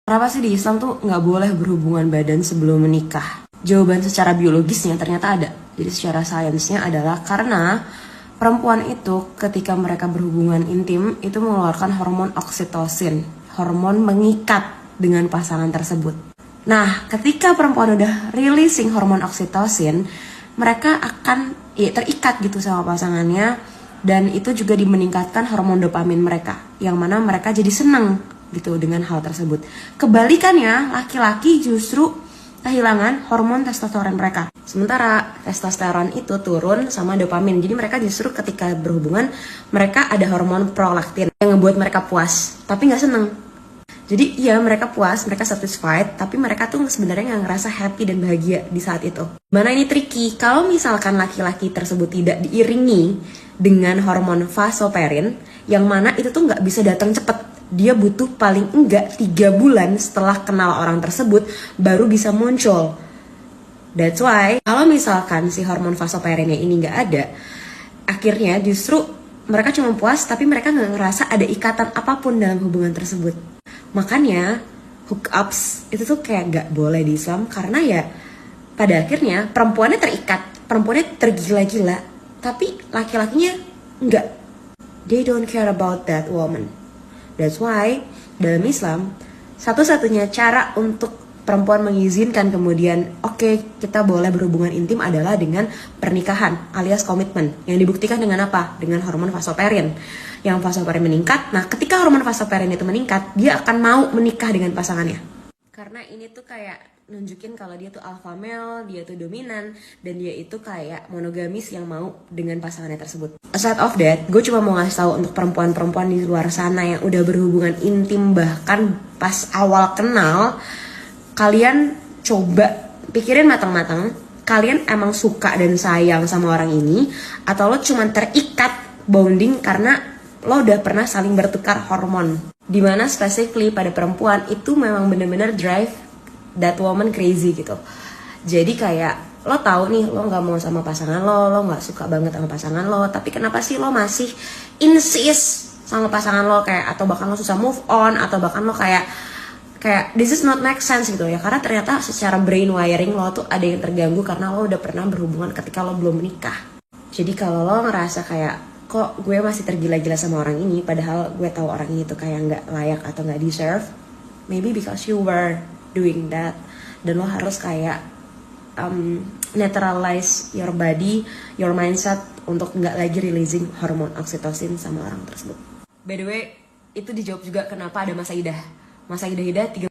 Kenapa sih di Islam tuh nggak boleh berhubungan badan sebelum menikah? Jawaban secara biologisnya ternyata ada. Jadi secara sainsnya adalah karena perempuan itu ketika mereka berhubungan intim itu mengeluarkan hormon oksitosin, hormon mengikat dengan pasangan tersebut. Nah, ketika perempuan udah releasing hormon oksitosin, mereka akan terikat gitu sama pasangannya, dan itu juga dimeningkatkan hormon dopamin mereka, yang mana mereka jadi senang gitu dengan hal tersebut. Kebalikannya, laki-laki justru kehilangan hormon testosteron mereka. Sementara testosteron itu turun sama dopamin. Jadi mereka justru ketika berhubungan, mereka ada hormon prolaktin yang ngebuat mereka puas, tapi nggak seneng. Jadi iya, mereka puas, mereka satisfied, tapi mereka tuh sebenarnya nggak ngerasa happy dan bahagia di saat itu. Mana ini tricky, kalau misalkan laki-laki tersebut tidak diiringi dengan hormon vasopressin, yang mana itu tuh nggak bisa datang cepet. Dia butuh paling enggak 3 bulan setelah kenal orang tersebut baru bisa muncul. That's why kalau misalkan si hormon vasopressinnya ini nggak ada, akhirnya justru mereka cuma puas tapi mereka nggak ngerasa ada ikatan apapun dalam hubungan tersebut. Makanya hookups itu tuh kayak nggak boleh di Islam, karena ya pada akhirnya perempuannya terikat, perempuannya tergila-gila, tapi laki-lakinya nggak. They don't care about that woman. That's why dalam Islam satu-satunya cara untuk perempuan mengizinkan kemudian oke, kita boleh berhubungan intim adalah dengan pernikahan alias komitmen, yang dibuktikan dengan apa? Dengan hormon vasopressin. Yang vasopressin meningkat. Nah, ketika hormon vasopressin itu meningkat, dia akan mau menikah dengan pasangannya. Karena ini tuh kayak nunjukin kalau dia tuh alpha male, dia tuh dominan, dan dia itu kayak monogamis yang mau dengan pasangannya tersebut. Aside of that, gue cuma mau ngasih tahu untuk perempuan-perempuan di luar sana yang udah berhubungan intim bahkan pas awal kenal, kalian coba pikirin matang-matang, kalian emang suka dan sayang sama orang ini, atau lo cuma terikat bonding karena lo udah pernah saling bertukar hormon. Dimana specifically pada perempuan itu memang bener-bener drive that woman crazy gitu. Jadi kayak lo tahu nih lo nggak mau sama pasangan lo nggak suka banget sama pasangan lo, tapi kenapa sih lo masih insist sama pasangan lo, kayak atau bahkan lo susah move on, atau bahkan lo kayak this is not make sense gitu ya, karena ternyata secara brain wiring lo tuh ada yang terganggu karena lo udah pernah berhubungan ketika lo belum menikah. Jadi kalau lo ngerasa kayak kok gue masih tergila-gila sama orang ini padahal gue tahu orang ini tuh kayak nggak layak atau nggak deserve, maybe because you were doing that, dan lo harus kayak neutralize your body, your mindset untuk nggak lagi releasing hormon oksitosin sama orang tersebut. By the way, itu dijawab juga kenapa ada masa idah. Masa idah 3